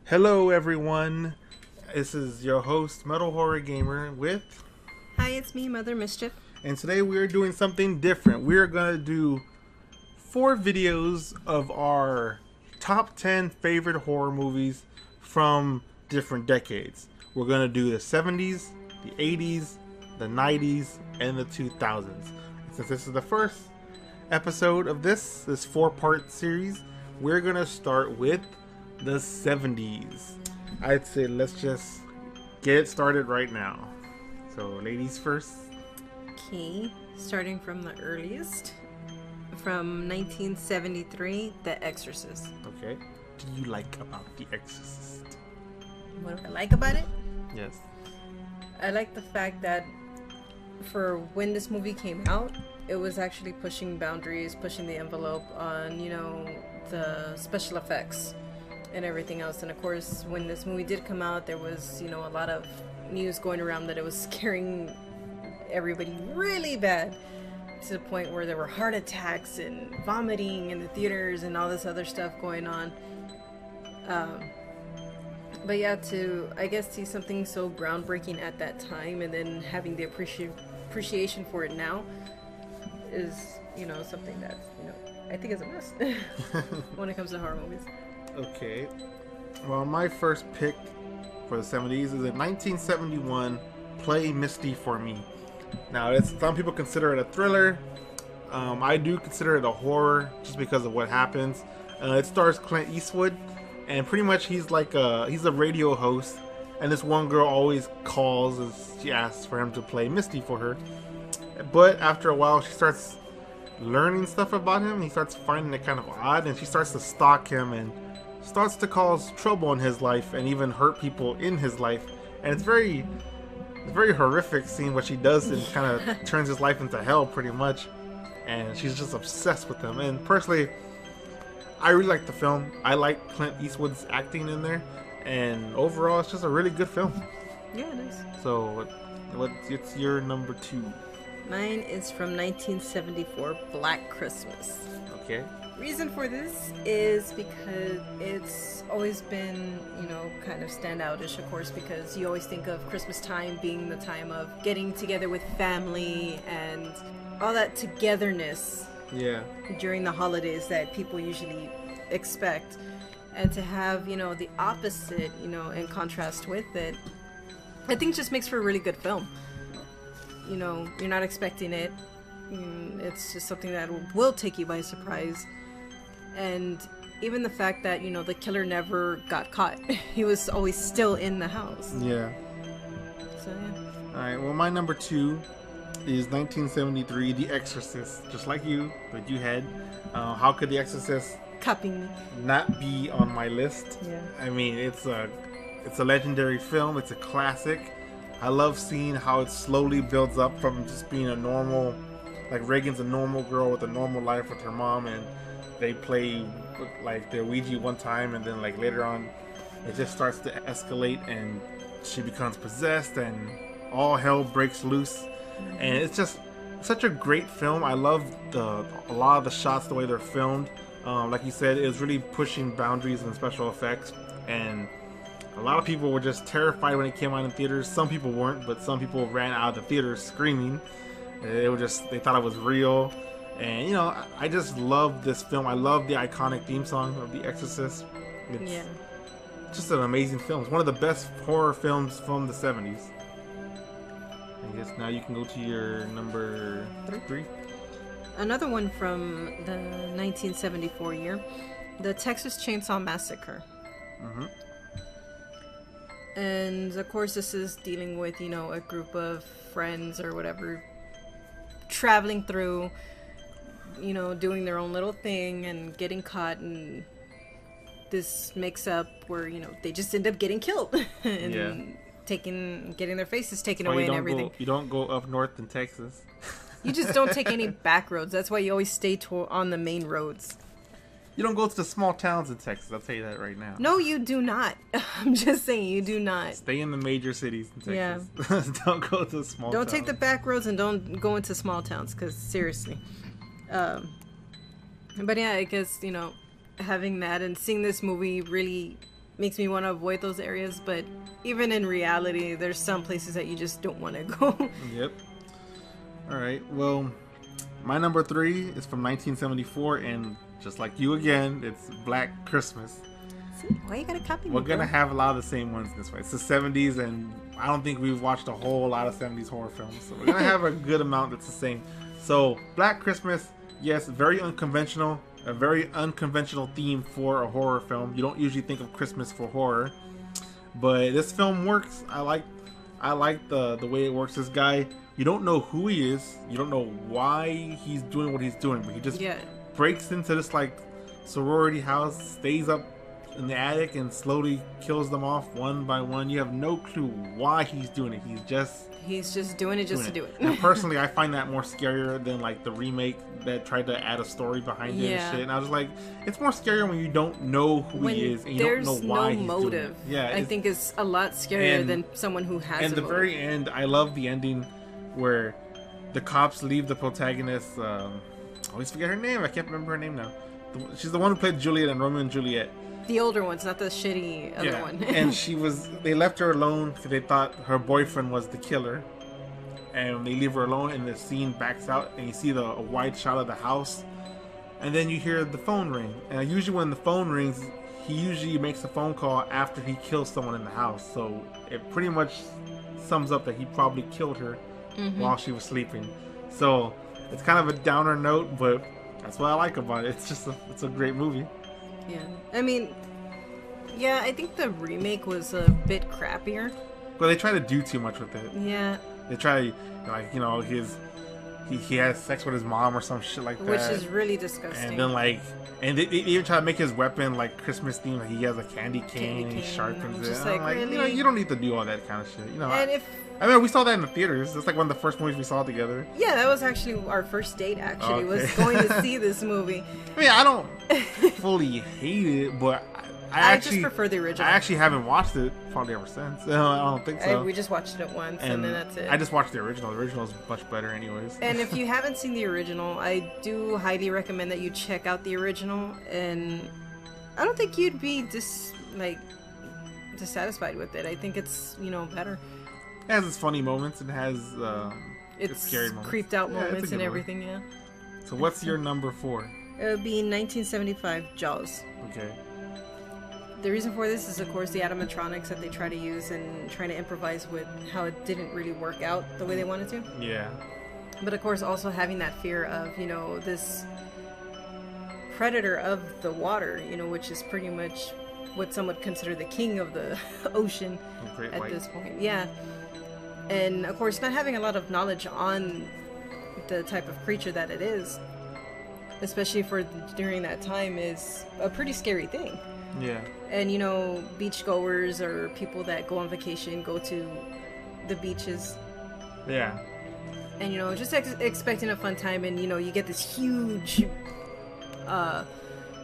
Hello, everyone. This is your host, Metal Horror Gamer, with. Hi, it's me, Mother Mischief. And today we are doing something different. We are going to do 4 videos of our top 10 favorite horror movies from different decades. We're going to do the 70s, the 80s, the 90s, and the 2000s. Since this is the first episode of this 4-part series, we're going to start with the 70s. I'd say let's just get it started right now. So, ladies first. Okay, starting from the earliest, from 1973, The Exorcist. Okay. What do you like about The Exorcist? What do I like about it? Yes. I like the fact that for when this movie came out, it was actually pushing boundaries, pushing the envelope on, the special effects and everything else. And of course, when this movie did come out, there was, a lot of news going around that it was scaring everybody really bad, to the point where there were heart attacks and vomiting in the theaters and all this other stuff going on. But yeah, to, I guess, see something so groundbreaking at that time and then having the appreciation for it now is, something that, I think is a must when it comes to horror movies. Okay. Well, my first pick for the 70s is in 1971, Play Misty for Me. Now, some people consider it a thriller. I do consider it a horror just because of what happens. It stars Clint Eastwood, and pretty much he's a radio host, and this one girl always calls as she asks for him to play Misty for her. But after a while, she starts learning stuff about him. He starts finding it kind of odd, and she starts to stalk him and starts to cause trouble in his life and even hurt people in his life. And it's very horrific seeing what she does, and kind of turns his life into hell pretty much. And she's just obsessed with him. And personally, I really like the film. I like Clint Eastwood's acting in there, and overall it's just a really good film. Yeah, it is. So what's your number 2? Mine is from 1974, Black Christmas. Okay. Reason for this is because it's always been, kind of standoutish, of course, because you always think of Christmas time being the time of getting together with family and all that togetherness. Yeah. During the holidays that people usually expect. And to have, the opposite, in contrast with it, I think just makes for a really good film. You're not expecting it. It's just something that will take you by surprise. And even the fact that, the killer never got caught. He was always still in the house. Yeah. So, yeah. Alright, well, my number 2 is 1973, The Exorcist. Just like you, but you had. How could The Exorcist Copying me. not be on my list? Yeah. I mean, it's a legendary film. It's a classic. I love seeing how it slowly builds up from just being a normal, like Reagan's a normal girl with a normal life with her mom, and they play like their Ouija one time, and then like later on it just starts to escalate and she becomes possessed and all hell breaks loose. And it's just such a great film. I love a lot of the shots, the way they're filmed. Like you said, it was really pushing boundaries in special effects, and a lot of people were just terrified when it came out in theaters. Some people weren't, but some people ran out of the theater screaming. They thought it was real. And I just love this film. I love the iconic theme song of The Exorcist. It's just an amazing film. It's one of the best horror films from the 70s. I guess now you can go to your number 3. Another one from the 1974 year, the Texas Chainsaw Massacre. Mm-hmm. And of course this is dealing with, a group of friends or whatever traveling through, doing their own little thing and getting caught, and this makes up where, they just end up getting killed and getting their faces taken away and everything. You don't go up north in Texas. You just don't take any back roads. That's why you always stay on the main roads. You don't go to the small towns in Texas. I'll tell you that right now. No, you do not. I'm just saying, you do not. Stay in the major cities in Texas. Yeah. Don't go to the small towns. Don't take the back roads and don't go into small towns, because seriously. But yeah, I guess, having that and seeing this movie really makes me want to avoid those areas. But even in reality, there's some places that you just don't want to go. Yep. All right. Well, my number 3 is from 1974, and just like you again, it's Black Christmas. See, why you gotta copy me? We're gonna bro? have a lot of the same ones this way. It's the 70s, and I don't think we've watched a whole lot of 70s horror films, so we're gonna have a good amount that's the same. So, Black Christmas, yes, very unconventional, a very unconventional theme for a horror film. You don't usually think of Christmas for horror, but this film works. I like the way it works. This guy, you don't know who he is, you don't know why he's doing what he's doing, but he just breaks into this like sorority house, stays up in the attic, and slowly kills them off one by one. You have no clue why he's doing it. He's just doing it just to do it. And personally, I find that more scarier than like the remake that tried to add a story behind it and shit. And I was like, it's more scarier when you don't know who he is and you don't know why he's doing it. Yeah, I think it's a lot scarier than someone who has. And the very end, I love the ending where the cops leave the protagonist. I always forget her name. I can't remember her name now. She's the one who played Juliet in Romeo and Juliet. The older ones, not the shitty other one. And they left her alone because they thought her boyfriend was the killer. And they leave her alone, and the scene backs out, and you see a wide shot of the house. And then you hear the phone ring. And usually when the phone rings, he usually makes a phone call after he kills someone in the house. So it pretty much sums up that he probably killed her while she was sleeping. So it's kind of a downer note, but that's what I like about it. It's a great movie. Yeah, I mean, I think the remake was a bit crappier. Well, they try to do too much with it. Yeah. They try, like, you know, he has sex with his mom or some shit like that. Which is really disgusting. And then, and they even try to make his weapon, like, Christmas themed. Like, he has a candy cane and he sharpens it. And I'm like, really? you know, you don't need to do all that kind of shit. You know, and I mean, we saw that in the theaters. It's like one of the first movies we saw together. Yeah, that was actually our first date, was going to see this movie. I mean, I don't fully hate it, but I just prefer the original. I actually haven't watched it probably ever since. I don't think so. We just watched it once, and then that's it. I just watched the original. The original is much better anyways. And if you haven't seen the original, I do highly recommend that you check out the original, and I don't think you'd be dissatisfied with it. I think it's, better. It has its funny moments and has its scary moments. Creeped out moments and everything, yeah. So what's your number 4? It would be 1975 Jaws. Okay. The reason for this is, of course, the animatronics that they try to use and trying to improvise with how it didn't really work out the way they wanted to. Yeah. But, of course, also having that fear of, this predator of the water, which is pretty much what some would consider the king of the ocean at this point. Yeah. And, of course, not having a lot of knowledge on the type of creature that it is, especially for during that time, is a pretty scary thing. Yeah. And, beachgoers or people that go on vacation go to the beaches. Yeah. And, just expecting a fun time, and, you get this huge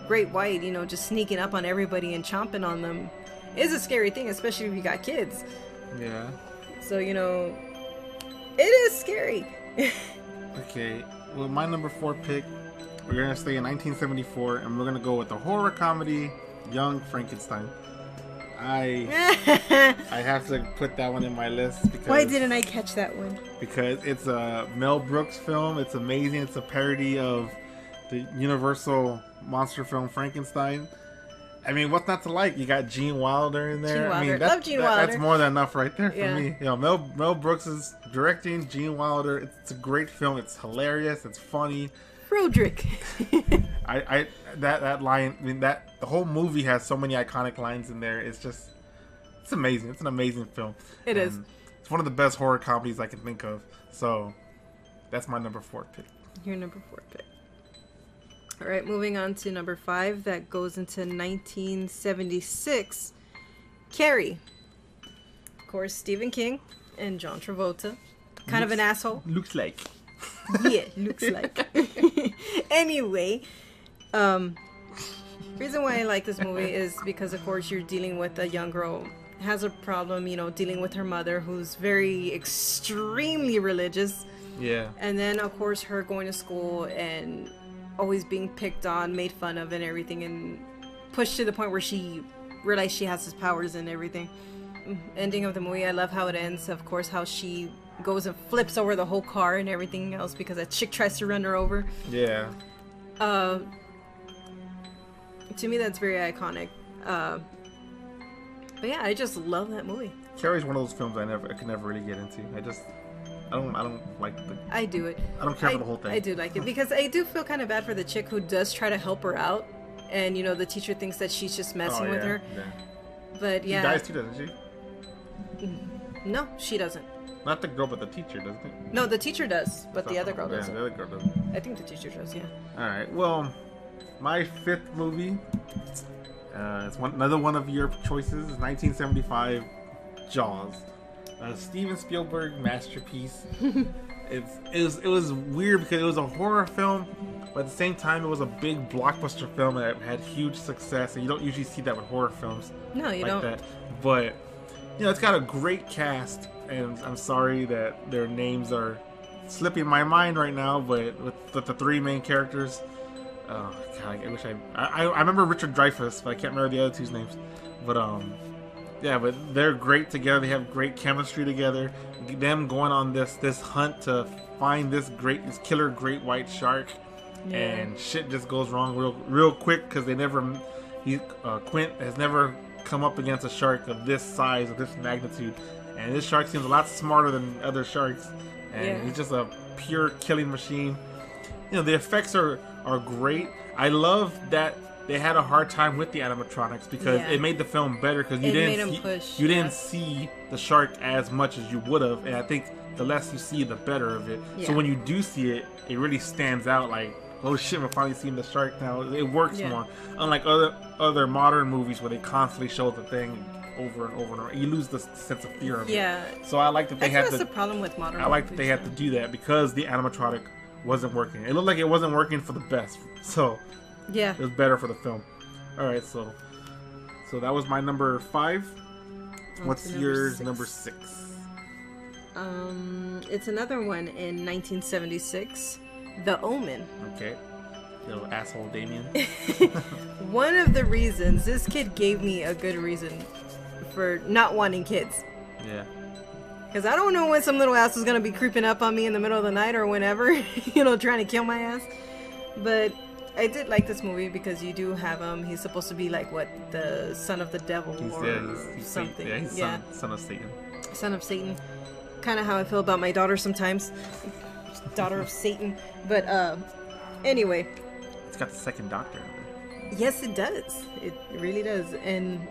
great white, just sneaking up on everybody and chomping on them is a scary thing, especially if you got kids. Yeah. So, it is scary. Okay. Well, my number 4 pick, we're going to stay in 1974, and we're going to go with the horror comedy Young Frankenstein. I have to put that one in my list because... Why didn't I catch that one? Because it's a Mel Brooks film. It's amazing. It's a parody of the Universal monster film Frankenstein. I mean, what's not to like? You got Gene Wilder in there. Gene Wilder. I mean, Love Gene Wilder. That's more than enough right there for me. Mel Brooks is directing, Gene Wilder. It's a great film. It's hilarious. It's funny. Roderick. That line. I mean, the whole movie has so many iconic lines in there. It's amazing. It's an amazing film. It is. It's one of the best horror comedies I can think of. So that's my number 4 pick. Your number 4 pick. All right, moving on to number 5. That goes into 1976. Carrie. Of course, Stephen King and John Travolta. Kind of an asshole. Looks like. Yeah, looks like. Anyway, reason why I like this movie is because, of course, you're dealing with a young girl has a problem, dealing with her mother, who's very extremely religious. Yeah. And then, of course, her going to school and always being picked on, made fun of, and everything, and pushed to the point where she realize she has his powers and everything. Ending of the movie, I love how it ends. Of course, how she goes and flips over the whole car and everything else because a chick tries to run her over. Yeah. To me, that's very iconic. But yeah, I just love that movie. Carrie's one of those films I could never really get into. I don't like the. I do it. I don't care for the whole thing. I do like it because I do feel kind of bad for the chick who does try to help her out, and the teacher thinks that she's just messing with her. Yeah. But yeah. She dies too, doesn't she? No, she doesn't. Not the girl, but the teacher, doesn't it? No, the teacher does, but the other girl doesn't. Yeah, the other girl doesn't. I think the teacher does, yeah. Alright, well, my fifth movie, it's another one of your choices, 1975, Jaws. Steven Spielberg masterpiece. It was weird because it was a horror film, but at the same time it was a big blockbuster film that had huge success, and you don't usually see that with horror films. No, you like don't. That. But it's got a great cast, and I'm sorry that their names are slipping my mind right now, but with the three main characters, God, I wish I remember Richard Dreyfuss, but I can't remember the other two's names. But yeah, but they're great together. They have great chemistry together. Them going on this hunt to find this killer great white shark, and shit just goes wrong real quick because Quint has never come up against a shark of this size, of this magnitude, and this shark seems a lot smarter than other sharks, and he's just a pure killing machine. The effects are great. I love that they had a hard time with the animatronics because it made the film better because you didn't see the shark as much as you would have, and I think the less you see, the better of it. So when you do see it, it really stands out. Like, oh shit, we're finally seeing the shark now. It works more. Unlike other modern movies where they constantly show the thing over and over and over, you lose the sense of fear of it. So I like that they had to. That's the problem with modern. I like that they had to do that because the animatronic wasn't working. It looked like it wasn't working for the best. So it was better for the film. All right, so that was my number 5. What's yours? Number 6. It's another one in 1976, The Omen. Okay. Little asshole Damien. One of the reasons, this kid gave me a good reason for not wanting kids. Yeah. Because I don't know when some little ass is going to be creeping up on me in the middle of the night or whenever, trying to kill my ass. But I did like this movie because you do have him. He's supposed to be like, the son of the devil he's something. He's son of Satan. Son of Satan. Kind of how I feel about my daughter sometimes. Daughter of Satan. But anyway. It's got the second Doctor in it. Yes, it does. It really does. And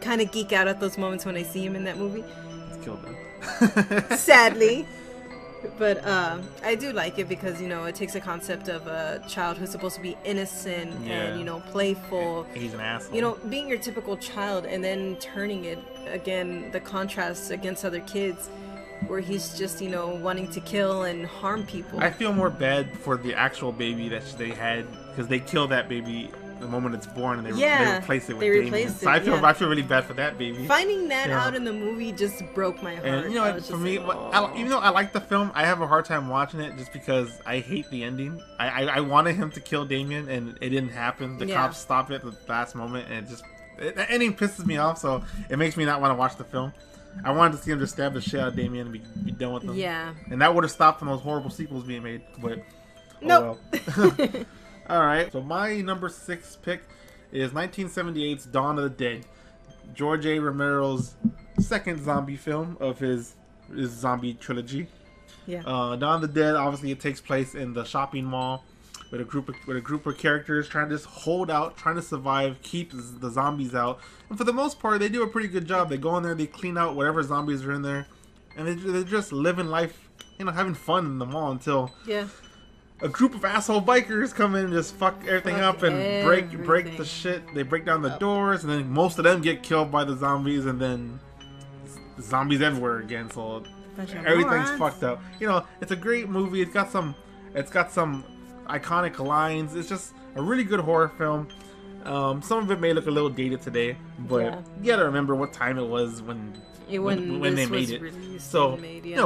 kind of geek out at those moments when I see him in that movie. Let's kill them. Sadly. But I do like it because, it takes a concept of a child who's supposed to be innocent and, playful. He's an asshole. Being your typical child and then turning it, again, the contrast against other kids where he's just, wanting to kill and harm people. I feel more bad for the actual baby that they had because they kill that baby the moment it's born and they replace it with Damien. So I feel really bad for that baby. Finding that out in the movie just broke my heart. And for me, even though I like the film, I have a hard time watching it just because I hate the ending. I wanted him to kill Damien and it didn't happen. The cops stopped it at the last moment and the ending pisses me off, so it makes me not want to watch the film. I wanted to see him just stab the shit out of Damien and be done with him. Yeah. And that would have stopped from those horrible sequels being made, but nope. Well. Alright, so my number 6 pick is 1978's Dawn of the Dead. George A. Romero's second zombie film of his zombie trilogy. Yeah. Dawn of the Dead, obviously it takes place in the shopping mall with a group of characters trying to just hold out, trying to survive, keep the zombies out. And for the most part, they do a pretty good job. They go in there, they clean out whatever zombies are in there, and they're just living life, having fun in the mall until a group of asshole bikers come in and just fuck everything up and break the shit. They break down the doors, and then most of them get killed by the zombies, and then zombies everywhere again. So everything's fucked up. It's a great movie. It's got some iconic lines. It's just a really good horror film. Some of it may look a little dated today, but you gotta remember what time it was when they made it. So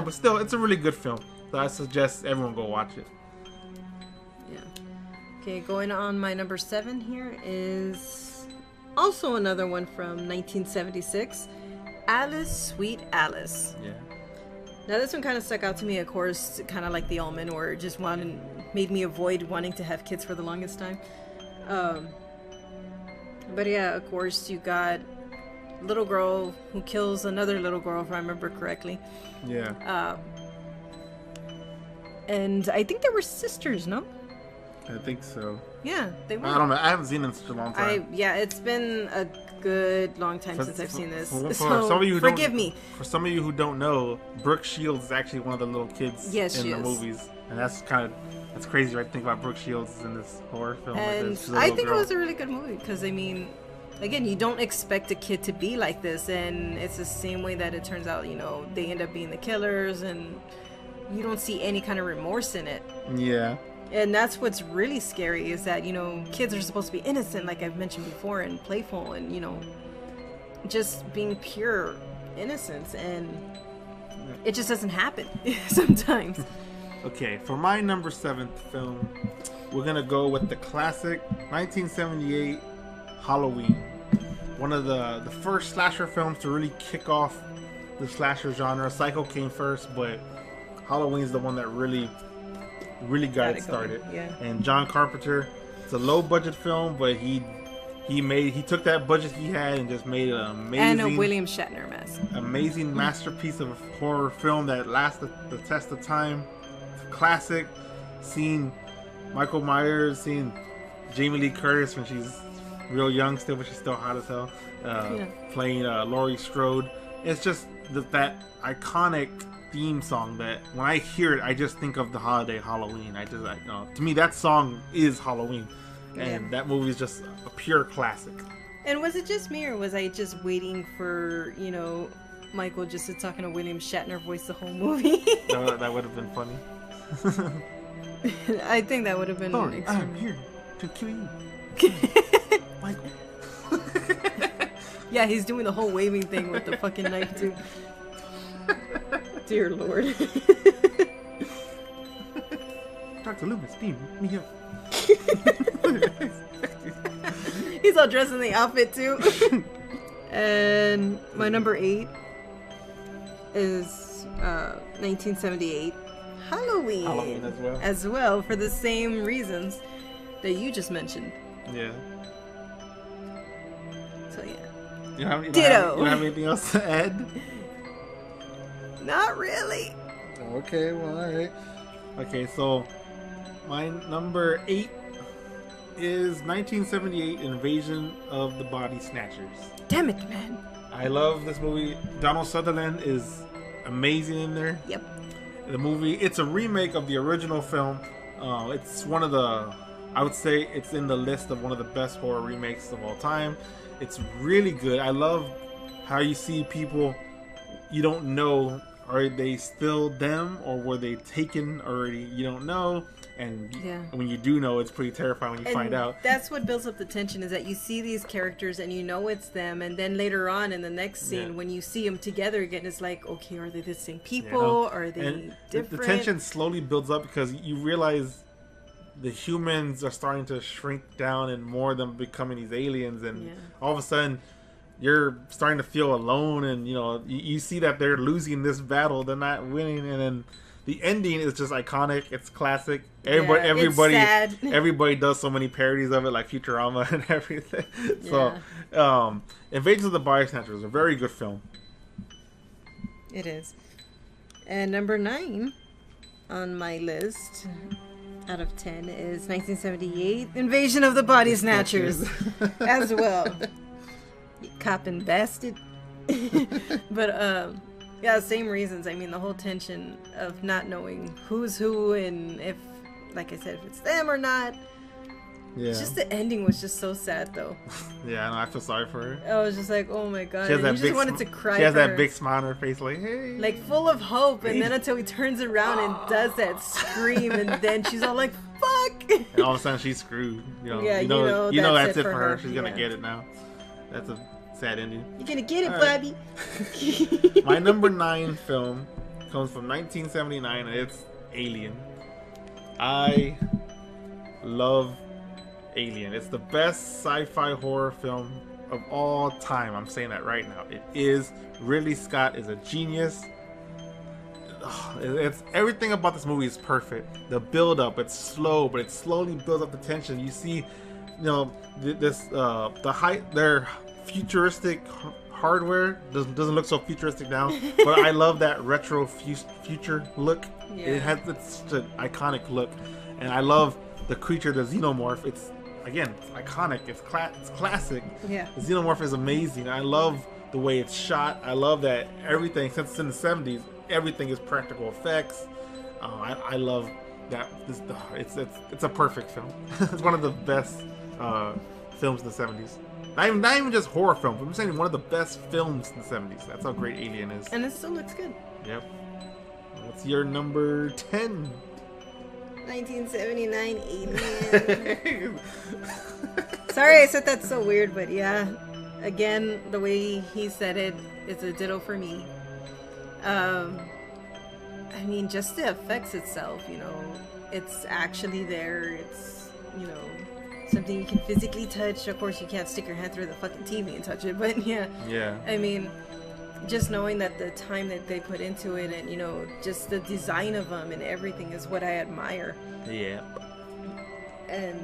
but still, it's a really good film. So I suggest everyone go watch it. Yeah. Okay, going on my number 7 here is Also another one from 1976, Alice, Sweet Alice. Yeah. Now this one kind of stuck out to me, of course, kind of like The Omen, where it just made me avoid wanting to have kids for the longest time. But yeah, of course, you got little girl who kills another little girl, if I remember correctly. Yeah. And I think they were sisters, no? I think so. Yeah, they were. I don't know. I haven't seen it in such a long time. Yeah, it's been a good long time since I've seen this. For So some of you who forgive me. For some of you who don't know, Brooke Shields is actually one of the little kids in the movies, and that's crazy, right? Think about Brooke Shields in this horror film. And I think it was a really good movie because I mean, again, you don't expect a kid to be like this, and it's the same way that it turns out. You know, they end up being the killers, and you don't see any kind of remorse in it. Yeah. And that's what's really scary is that, you know, kids are supposed to be innocent, like I've mentioned before, and playful, and, you know, just being pure innocence, and it just doesn't happen sometimes. Okay, for my number 7th film, we're gonna go with the classic 1978 Halloween. One of the first slasher films to really kick off the slasher genre. Psycho came first, but Halloween's the one that really got it started. Yeah. And John Carpenter, it's a low budget film, but he took that budget he had and just made an amazing, and a William Shatner mask. Amazing masterpiece of a horror film that lasts the test of time. It's a classic. Seeing Michael Myers, seeing Jamie Lee Curtis when she's real young still, but she's still hot as hell. Playing Laurie Strode. It's just that iconic theme song that when I hear it, I just think of the holiday Halloween. To me, that song is Halloween, and that movie is just a pure classic. And was it just me, or was I just waiting for, you know, Michael just to talk in a William Shatner voice the whole movie? That would have been funny. I think that would have been. Sorry, I'm here to kill you, Michael. Yeah, he's doing the whole waving thing with the fucking knife too. Dear Lord. Dr. Loomis, beam me up. He's all dressed in the outfit too. And my number 8 is 1978 Halloween. Halloween as well, for the same reasons that you just mentioned. Yeah. So yeah. You don't Ditto. have anything else to add? Not really. Okay, well, alright. Okay, so my number 8 is 1978 Invasion of the Body Snatchers. Damn it, man. I love this movie. Donald Sutherland is amazing in there. Yep. The movie, it's a remake of the original film. It's one of the, I would say it's in the list of one of the best horror remakes of all time. It's really good. I love how you see people you don't know, are they still them or were they taken already? You don't know, and when you do know, it's pretty terrifying when you find out. That's what builds up the tension, is that you see these characters and you know it's them, and then later on in the next scene when you see them together again, it's like, okay, are they the same people? Are they different? The tension slowly builds up because you realize the humans are starting to shrink down and more of them becoming these aliens, and all of a sudden you're starting to feel alone, and you see that they're losing this battle, they're not winning, and then the ending is just iconic. It's classic. Everybody does so many parodies of it, like Futurama and everything. So Invasion of the Body Snatchers is a very good film. It is. And number 9 on my list out of 10 is 1978 Invasion of the Body Snatchers as well. You copping bastard. But same reasons. I mean, the whole tension of not knowing who's who, and if, like I said, if it's them or not. Yeah. Just the ending was just so sad, though. Yeah, I feel sorry for her. I was just like, oh my god. I just wanted to cry. She has that big smile on her face, like, hey. Like, full of hope, and then until he turns around and does that scream, and then she's all like, fuck. And all of a sudden she's screwed. You know that's it for her. She's gonna get it now. That's a sad ending. You're gonna get it, Bobby. My number 9 film comes from 1979, and it's Alien. I love Alien. It's the best sci-fi horror film of all time. I'm saying that right now. It is. Ridley Scott is a genius. It's everything about this movie is perfect. The build up, it's slow, but it slowly builds up the tension. You see, their futuristic hardware doesn't look so futuristic now, but I love that retro future look. Yeah. It's such an iconic look, and I love the creature, the xenomorph. It's iconic. It's classic. Yeah. The xenomorph is amazing. I love the way it's shot. I love that everything, since it's in the 70s, everything is practical effects. I love that. It's a perfect film. It's one of the best films in the 70s. Not even just horror films. I'm saying one of the best films in the 70s. That's how great Alien is. And it still looks good. Yep. What's your number 10? 1979 Alien. Sorry I said that so weird, but yeah. Again, the way he said it is a ditto for me. I mean, just the effects itself, it's actually there. It's, something you can physically touch. Of course, you can't stick your hand through the fucking TV and touch it, but yeah. Yeah. I mean, just knowing that the time that they put into it and, just the design of them and everything is what I admire. Yeah. And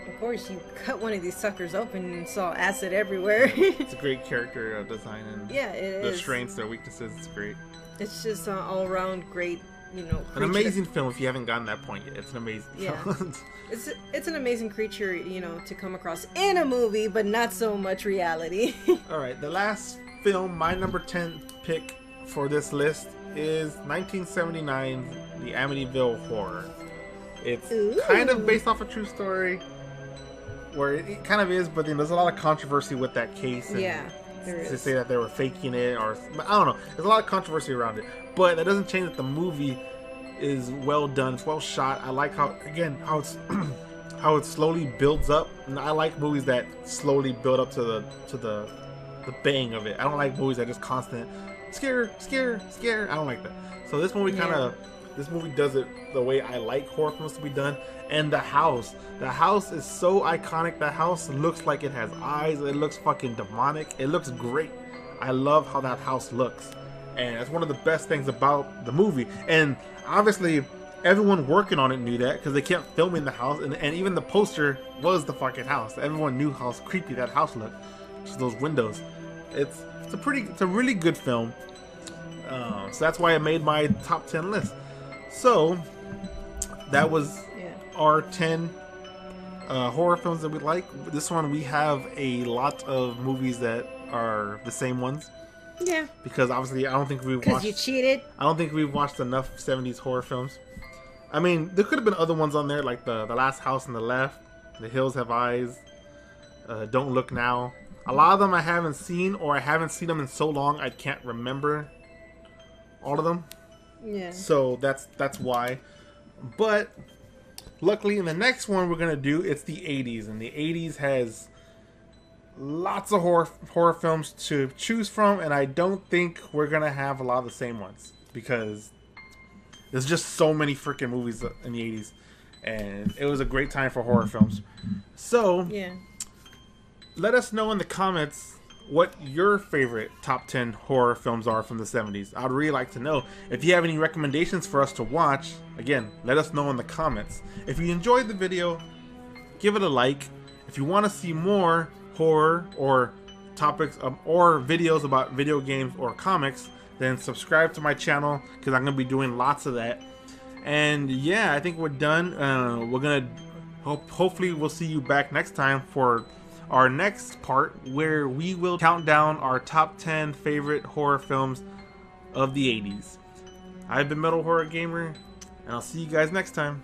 of course, you cut one of these suckers open and saw acid everywhere. It's a great character design, and yeah, it their is. strengths, their weaknesses. It's great. It's just an all-around great, an amazing film. If you haven't gotten that point yet, it's an amazing film. It's an amazing creature, to come across in a movie, but not so much reality. All right, the last film, my number 10 pick for this list is 1979's The Amityville Horror. It's kind of based off a true story, where it kind of is, but then there's a lot of controversy with that case. And yeah, there is. To say that they were faking it, or I don't know. There's a lot of controversy around it, but that doesn't change that the movie is well done. It's well shot. I like how it's how it slowly builds up, and I like movies that slowly build up to the bang of it. I don't like movies that just constant scare. I don't like that. So this movie this movie does it the way I like horror films to be done. And the house is so iconic. The house looks like it has eyes. It looks fucking demonic. It looks great. I love how that house looks, and that's one of the best things about the movie. And obviously everyone working on it knew that, because they kept filming the house, and even the poster was the fucking house. Everyone knew how creepy that house looked. Just those windows. It's a really good film. So that's why it made my top 10 list. So that was our 10 horror films that we like. This one, we have a lot of movies that are the same ones. Yeah. Because obviously, I don't think we've watched. Because you cheated. I don't think we've watched enough 70s horror films. I mean, there could have been other ones on there, like the Last House on the Left, The Hills Have Eyes, Don't Look Now. A lot of them I haven't seen, or I haven't seen them in so long I can't remember all of them. Yeah. So that's why. But luckily, in the next one we're gonna do, it's the 80s, and the 80s has lots of horror films to choose from, and I don't think we're gonna have a lot of the same ones, because there's just so many freaking movies in the 80s, and it was a great time for horror films. So yeah, let us know in the comments what your favorite top 10 horror films are from the 70s. I'd really like to know. If you have any recommendations for us to watch, again, let us know in the comments. If you enjoyed the video, give it a like. If you want to see more horror or topics or videos about video games or comics, then subscribe to my channel, because I'm going to be doing lots of that. And yeah, I think we're done. We're going to hopefully we'll see you back next time for our next part, where we will count down our top 10 favorite horror films of the 80s. I've been Metal Horror Gamer, and I'll see you guys next time.